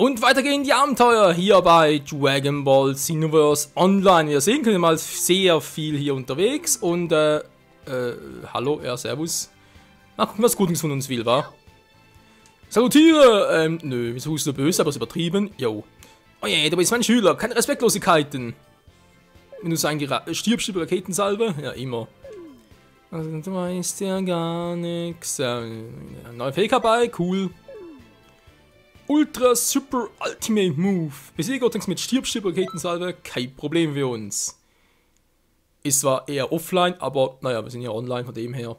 Und weiter gehen die Abenteuer hier bei Dragon Ball Xenoverse Online. Wie ihr sehen könnt, mal sehr viel hier unterwegs. Und, hallo, servus. Mal gucken, was Gutes von uns will, wa? Salutiere! Nö, wieso bist du böse, aber ist übertrieben? Jo. Oh je, du bist mein Schüler, keine Respektlosigkeiten. Wenn du sagen, stirbst du Raketensalve? Ja, immer. Also, du weißt ja gar nichts. Neue Fähigkeit bei, cool. Ultra Super Ultimate Move. Besiege Gotenks mit Raketensalve, kein Problem für uns. Ist zwar eher offline, aber naja, wir sind ja online von dem her.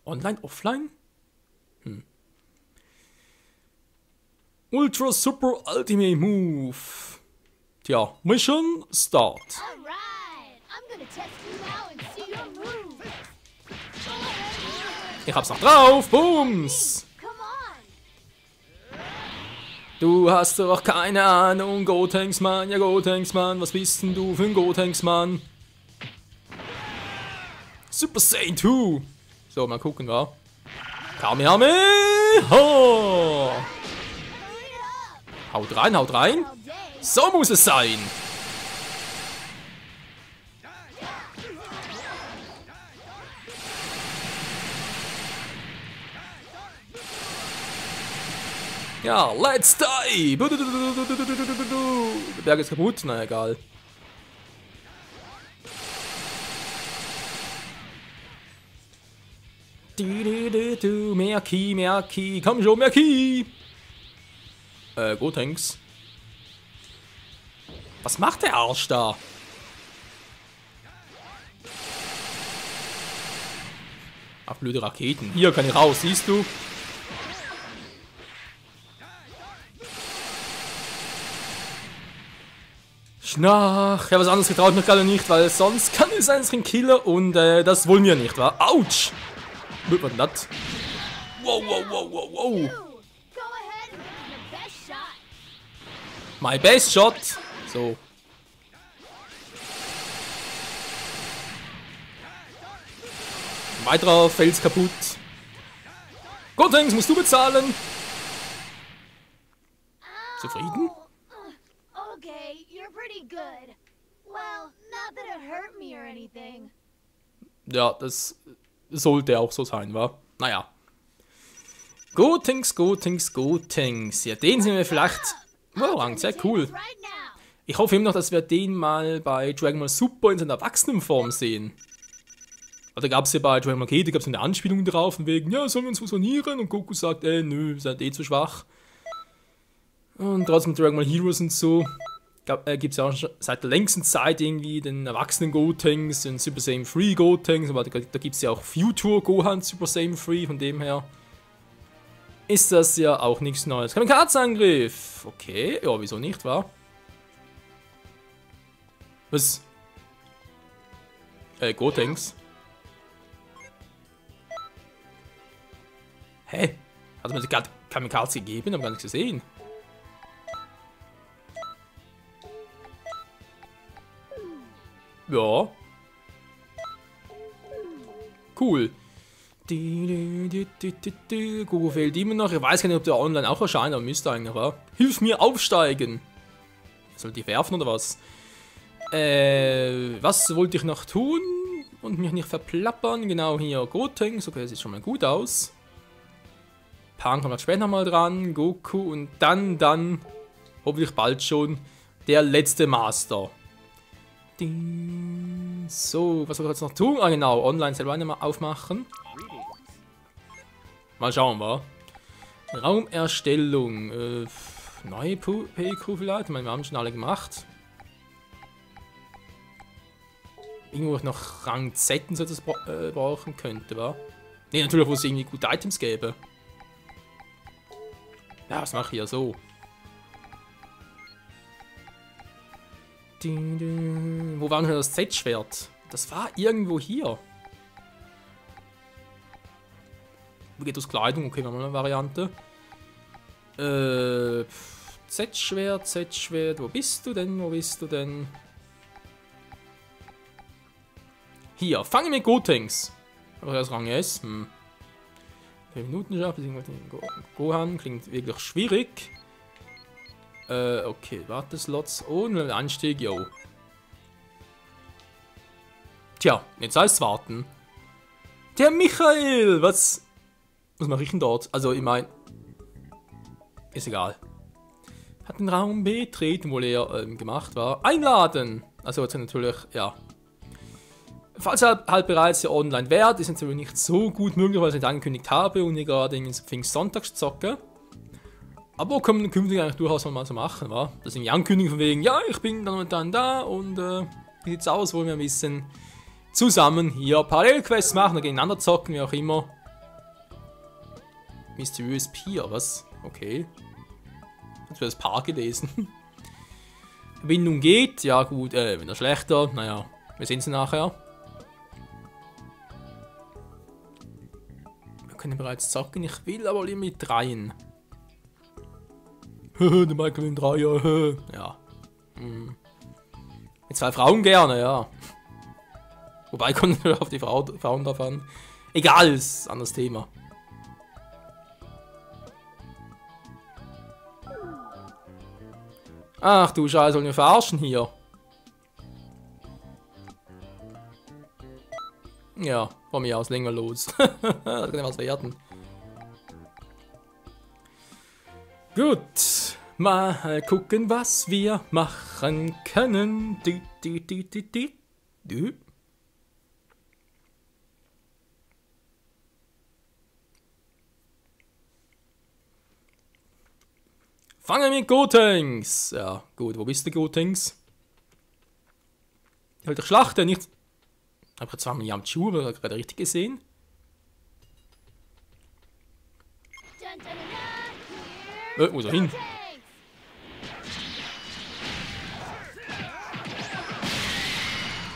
Online? Offline? Ultra Super Ultimate Move. Tja, Mission Start. Ich hab's noch drauf. Booms. Du hast doch keine Ahnung, Gotenks Mann, ja Gotenks Mann, was bist denn du für ein Gotenks Mann? Super Saiyan 2. So, mal gucken, wa? Kamehameha! Haut rein, haut rein. So muss es sein. Ja, let's die! Der Berg ist kaputt, na egal. Mehr Ki, komm schon, mehr Ki! Gotenks. Was macht der Arsch da? Ach, blöde Raketen. Hier kann ich raus, siehst du? Schnach. Ja, was anderes getraut mich gerade nicht, weil sonst kann es sein, dass ich ihn kille und das wollen wir nicht, wa? Autsch! Wird man das? Wow, wow, wow, wow, wow. My best shot. So. Weiterer Fels kaputt. Gotenks, musst du bezahlen. Zufrieden? Okay, you're pretty good. Well, not that it hurt me or anything. Ja, das sollte auch so sein, wa? Naja. Gotenks, Gotenks, Gotenks. Ja, den sind wir vielleicht... Wow, sehr cool. Ich hoffe immer noch, dass wir den mal bei Dragon Ball Super in seiner Erwachsenenform sehen. Da gab es ja bei Dragon Ball GT, gab es eine Anspielung drauf, von wegen, ja, sollen wir uns fusionieren? Und Goku sagt, nö, wir sind eh zu schwach. Und trotzdem Dragon Ball Heroes und so, gibt es ja auch schon seit der längsten Zeit irgendwie den erwachsenen Gotenks, den Super Saiyan 3 Gotenks, aber da gibt es ja auch Future Gohan Super Saiyan 3, von dem her ist das ja auch nichts Neues. Kamikaze-Angriff! Okay, ja, wieso nicht, wa? Was? Gotenks. Hä? Hat mir gerade Kamikaze gegeben? Hab gar nichts gesehen. Ja. Cool. Goku fehlt immer noch. Ich weiß gar nicht, ob der online auch erscheint, aber müsste eigentlich, wa? Hilf mir aufsteigen! Soll die werfen oder was? Was wollte ich noch tun? Und mich nicht verplappern. Genau hier. Gotenks. Okay, das sieht schon mal gut aus. Pan kommt später nochmal dran. Goku und dann, hoffentlich bald schon, der letzte Master. So, was soll ich jetzt noch tun? Ah genau, online selber einmal aufmachen. Mal schauen, wa? Raumerstellung. Neue PQ vielleicht? Ich meine, wir haben schon alle gemacht. Irgendwo ich noch Rang Z so das brauchen könnte, wa? Ne, natürlich, wo es irgendwie gute Items gäbe. Ja, was mache ich hier so? Wo war denn das Z-Schwert? Das war irgendwo hier. Wie geht aus Kleidung? Okay, wir haben eine Variante. Z-Schwert, Z-Schwert. Wo bist du denn? Wo bist du denn? Hier, fange mit Gotenks. Aber das Rang S. 4 Minuten schafft, Gohan klingt wirklich schwierig. Okay, Warteslots ohne Anstieg, yo. Tja, jetzt heißt warten. Der Michael, was mache ich denn dort? Also, ich meine, ist egal. Hat den Raum betreten, wo er gemacht war. Einladen! Also, jetzt natürlich, ja. Falls ihr halt bereits ja online wärt, ist natürlich nicht so gut möglich, weil ich es nicht angekündigt habe und ich gerade in Pfingstsonntags zocke. Aber können wir künftig eigentlich durchaus mal so machen, wa? Das sind die Ankündigungen von wegen, ja, ich bin dann und dann da und wie sieht's aus, wollen wir ein bisschen zusammen hier Parallelquests machen, oder gegeneinander zocken, wie auch immer. Mysterious Pier, was? Okay. Jetzt wird das Paar gelesen. Verbindung geht, ja gut, wieder schlechter, naja, wir sehen sie nachher. Wir können bereits zocken, ich will aber lieber mit rein. Der Michael will 3, ja. Mit 2 Frauen gerne, ja. Wobei kommt natürlich auf die Frauen drauf an. Egal, ist ein anderes Thema. Ach du Scheiße, sollen wir verarschen hier? Ja, von mir aus länger los. Das kann ja was werden. Gut, mal gucken, was wir machen können. Fangen mit Gotings! Ja, gut, wo bist du, Gotings? Ich wollte schlachten, nicht. Ich habe zwar mal am Schuh, aber gerade richtig gesehen. Wo ist er hin?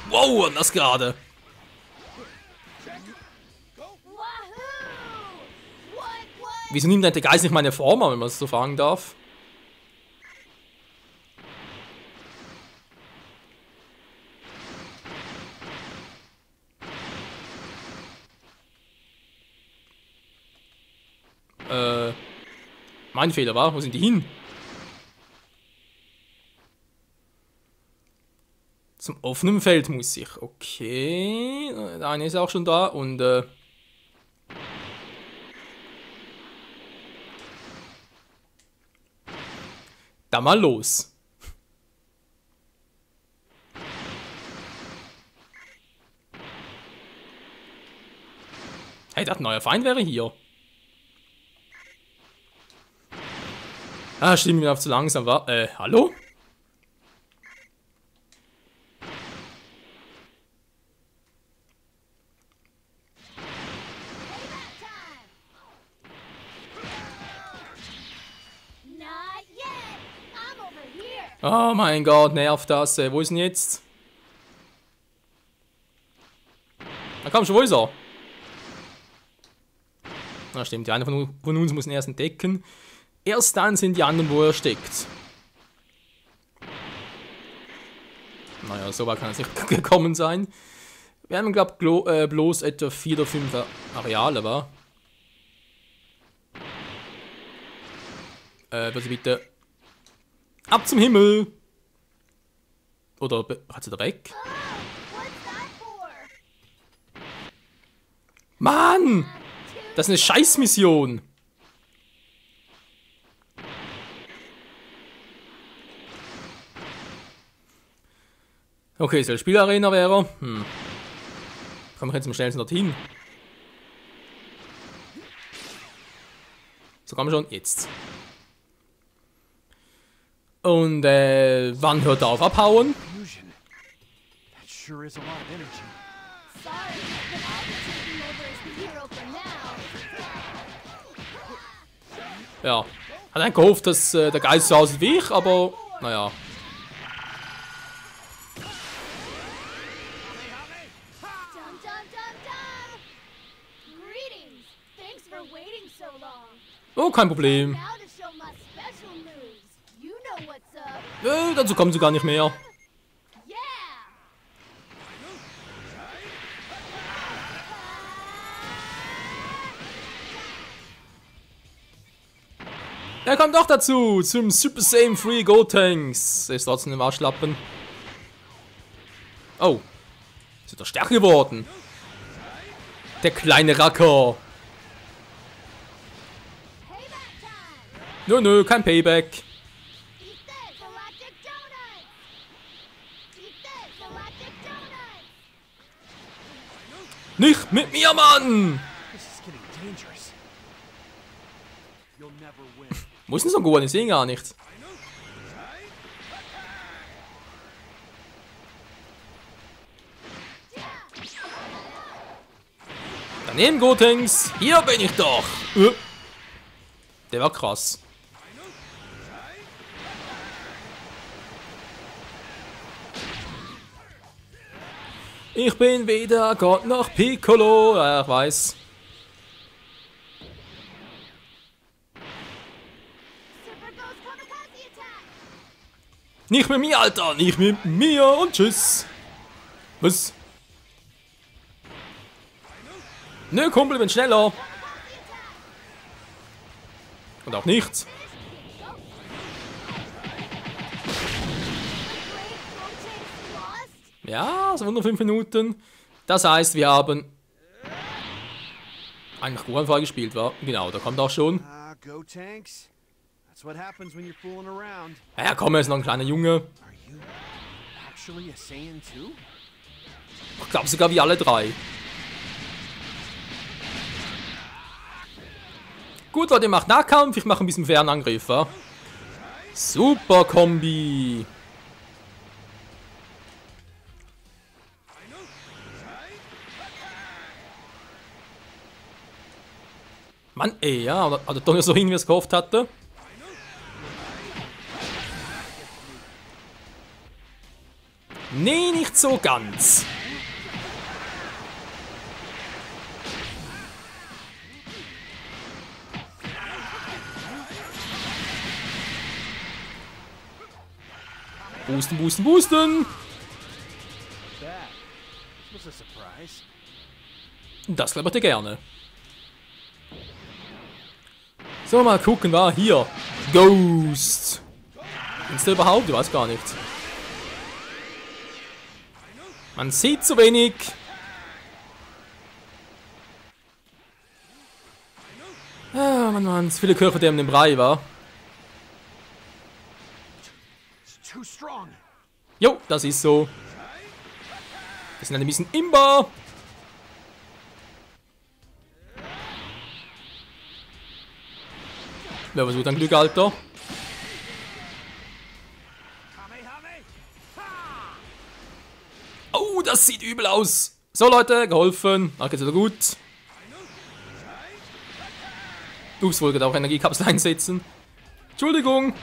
Wow, und das gerade. Wieso nimmt denn der Geist nicht meine Form an, wenn man es so fragen darf? Mein Fehler war, wo sind die hin? Zum offenen Feld muss ich. Okay, der eine ist auch schon da und dann mal los. Hey, das neuer Feind wäre hier. Ah, stimmt, mir auf zu langsam war. Hallo? Oh mein Gott, nervt das. Wo ist denn jetzt? Na komm schon, wo ist er? Na stimmt, die eine von uns muss ihn erst entdecken. Erst dann sind die anderen, wo er steckt. Naja, so weit kann es nicht gekommen sein. Wir haben, glaube ich, bloß etwa 4 oder 5 Areale, wa? Bitte. Ab zum Himmel! Oder hat sie da weg? Mann! Das ist eine Scheißmission! Okay, es soll Spielarena wäre. Komme ich jetzt am schnellsten dorthin? So, komm schon, jetzt. Und wann hört er auf abhauen? Ja, hat eigentlich gehofft, dass der Geist so aussieht wie ich, aber naja. Oh, kein Problem. Dazu kommen sie gar nicht mehr. Er kommt auch dazu, zum Super Saiyan 3 Gotenks. Er ist trotzdem ein Waschlappen. Oh. Ist er stärker geworden. Der kleine Racker. Nö, kein Payback. Nicht mit mir, Mann! Wo ist denn so ein Gohan? Ich sehe ihn gar nicht. Daneben, Gotenks. Hier bin ich doch. Der war krass. Ich bin weder Gott noch Piccolo. Ja, ich weiß. Nicht mit mir, Alter. Nicht mit mir und tschüss. Was? Nö, Kumpel, ich bin schneller. Und auch nichts. Ja, so unter 5 Minuten. Das heißt, wir haben eigentlich Gohan freigespielt, war. Genau, da kommt auch schon. Ja, komm, er ist noch ein kleiner Junge. Ich glaube sogar wie alle drei. Gut, Leute, ihr macht Nahkampf, ich mache ein bisschen Fernangriff, ja? Super Kombi. Mann, ey, ja, hat er doch nicht so hin, wie er es gehofft hatte. Nee, nicht so ganz. Boosten, boosten, boosten. Das glaube ich dir gerne. So, mal gucken, war hier. Ghost. Ist der überhaupt? Ich weiß gar nicht. Man sieht zu wenig. Ah, Mann, zu viele Körper, die in dem Brei war. Jo, das ist so. Wir sind ein bisschen imbar. Wer versucht ein Glück, Alter? Oh, das sieht übel aus. So, Leute, geholfen. Ach, geht's wieder gut. Ups, wollte auch Energiekapsel einsetzen. Entschuldigung.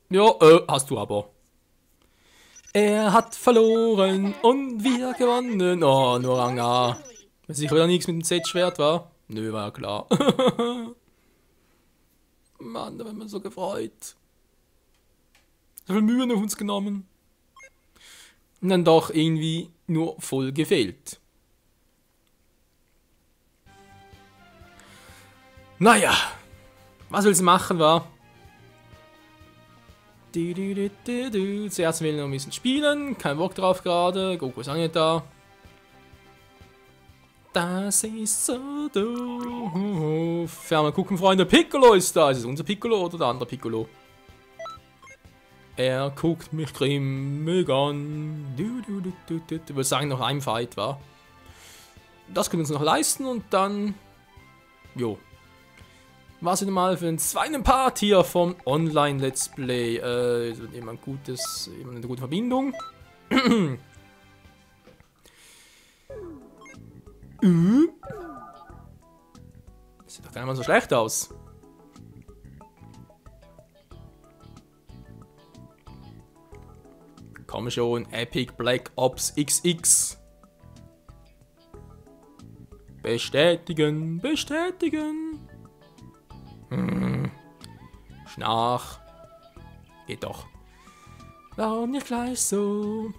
Ja, hast du aber. Er hat verloren und wir gewonnen. Oh, nur Rang A. Weiß sicher wieder nichts mit dem Z-Schwert war. Nö, war ja klar. Mann, da werden wir so gefreut. So viel Mühe auf uns genommen. Und dann doch irgendwie nur voll gefehlt. Naja, was willst du machen, war? Zuerst will ich noch ein bisschen spielen, kein Bock drauf gerade, Goku ist auch nicht da. Das ist so doof. Ja, mal gucken, Freunde, Piccolo ist da. Ist es unser Piccolo oder der andere Piccolo? Er guckt mich grimmig an. Ich würde sagen, noch ein Fight, war. Das können wir uns noch leisten und dann... Jo. Was wieder mal für den zweiten Part hier vom Online-Let's Play. Immer eine gute Verbindung. Das sieht doch gar nicht mal so schlecht aus. Komm schon, Epic Black Ops XX. Bestätigen, bestätigen. Schnarch. Geht doch. Warum nicht gleich so?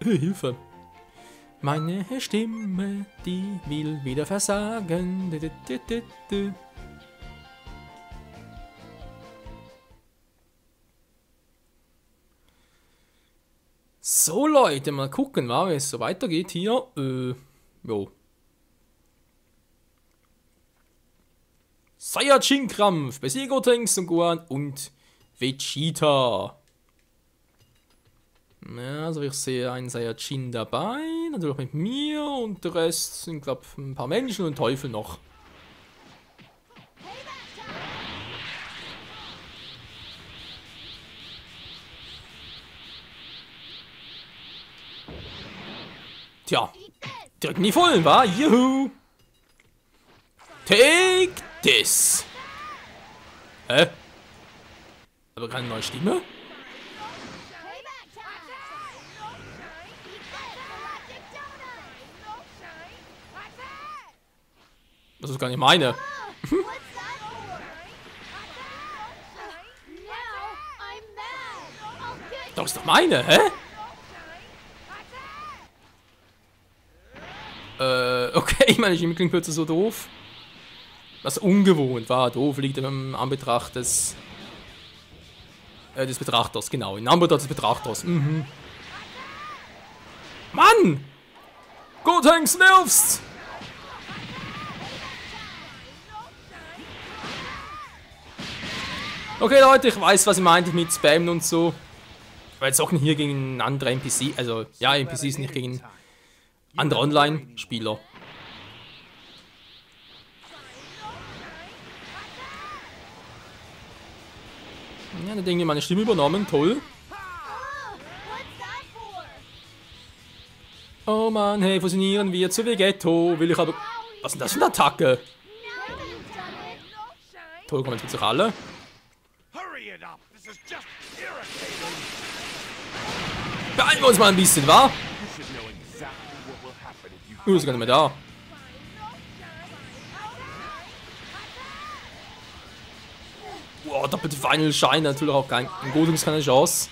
Hilfe. Meine Stimme, die will wieder versagen. So Leute, mal gucken, wie es so weitergeht hier. Jo. Saiyajin-Krampf, besiege Gotenks, Son Gohan und Vegeta. Ja, also ich sehe einen Saiyajin dabei, natürlich mit mir und der Rest sind, glaube ich, ein paar Menschen und Teufel noch. Tja, direkt in die Vollen, wa? Juhu! Take this! Hä? Aber keine neue Stimme? Das ist gar nicht meine. Das ist doch meine, hä? Okay, meine Stimme klingt plötzlich so doof. Was ungewohnt war, doof liegt im Anbetracht des Betrachters, genau, in Anbetracht des Betrachters. Mhm. Mann! Gotenks nervst! Okay Leute, ich weiß, was ihr meint mit Spammen und so. Weil jetzt auch nicht hier gegen andere NPC, also ja, NPCs nicht gegen andere Online-Spieler. Ja, da denke ich, meine Stimme übernommen, toll. Oh Mann, hey, fusionieren wir zu Vegetto, will ich aber... Was ist denn das für eine Attacke? Toll, kommen jetzt alle. Beeilen wir uns mal ein bisschen, wa? Ist gar nicht mehr da. Boah, doppelte Final Shine, natürlich auch kein Gotenks, keine Chance.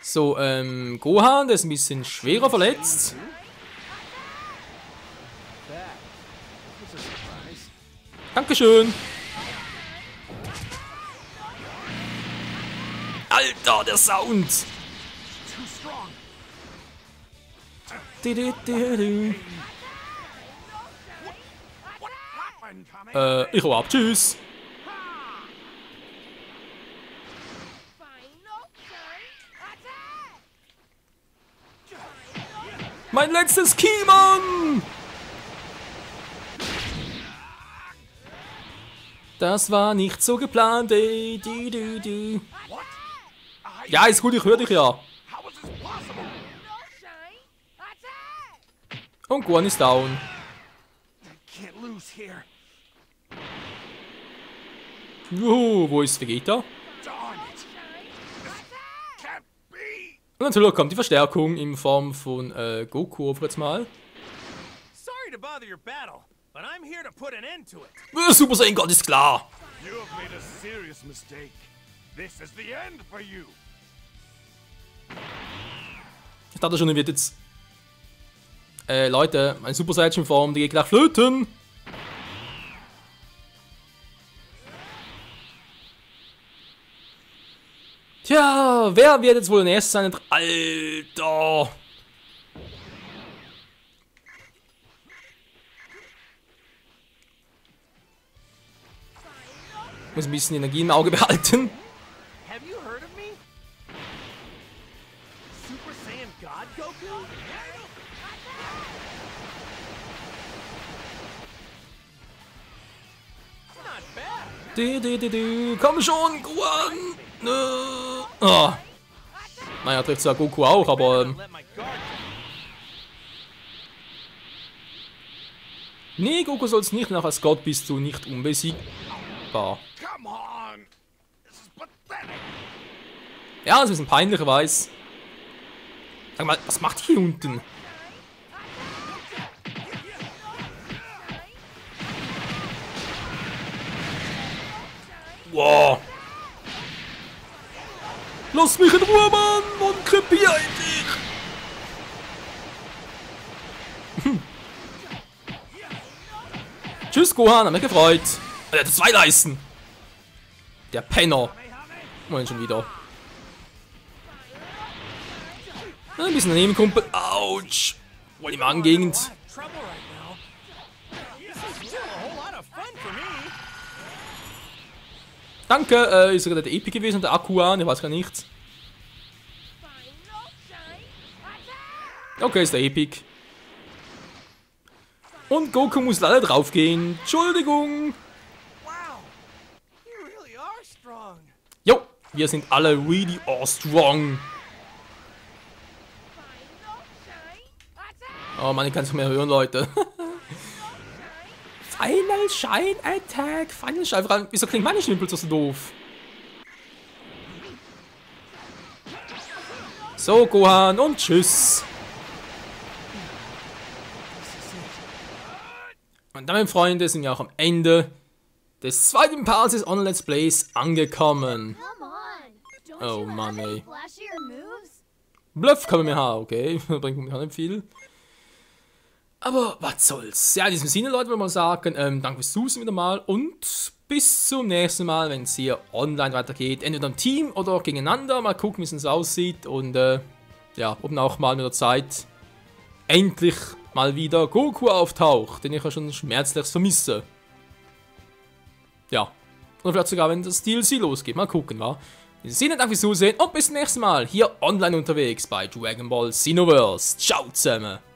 So, Gohan, der ist ein bisschen schwerer verletzt. Dankeschön. Alter, der Sound. Ich hau ab. Tschüss. Mein letztes Ki-Mon! Das war nicht so geplant, ey. Ja, ist gut, ich höre dich ja. Und Gohan ist down. Wo ist Vegeta? Und natürlich kommt die Verstärkung in Form von Goku auf jetzt mal. Super Saiyan Gott ist klar. Ich dachte schon, er wird jetzt... Leute, meine Super Saiyan Form, die geht gleich flöten. Tja, wer wird jetzt wohl der Erste sein? Alter! Ich muss ein bisschen Energie im Auge behalten. Komm schon, Gohan! Oh. Naja, trifft zwar Goku auch, aber... Nee, Goku soll's nicht, nach als Gott bist du nicht unbesiegbar. Ja, das ist ein bisschen peinlich, ich weiß. Sag mal, was macht hier unten? Wow. Lass mich in Ruhe, Mann! Und krepier endlich! Tschüss, Gohan, hat mich gefreut. Er hat 2 Leisten. Der Penner. Moment, schon wieder. Ein bisschen daneben, Kumpel. Autsch. Wohl die Magengegend. Danke, ist sogar der Epic gewesen und der Akuan, ich weiß gar nichts. Okay, ist der Epic. Und Goku muss leider draufgehen. Entschuldigung. Jo, wir sind alle really strong. Oh Mann, ich kann es nicht mehr hören, Leute. Final Shine Attack. Final Shine. Wieso klingt meine Schnippel so doof? So, Gohan und tschüss. Und damit, Freunde, sind wir auch am Ende des zweiten Parts des On-Let's Plays angekommen. Oh Mann, ey. Bluff können wir haben, okay. Bringt mir auch nicht viel. Aber was soll's. Ja, in diesem Sinne, Leute, würde ich mal sagen, danke fürs Zusehen wieder mal und bis zum nächsten Mal, wenn es hier online weitergeht. Entweder im Team oder gegeneinander. Mal gucken, wie es uns aussieht. Und ja, ob auch mal mit der Zeit endlich mal wieder Goku auftaucht, den ich ja schon schmerzlich vermisse. Ja, oder vielleicht sogar, wenn das DLC losgeht. Mal gucken, wa? In diesem Sinne, danke fürs Zusehen und bis zum nächsten Mal hier online unterwegs bei Dragon Ball Xenoverse. Ciao zusammen!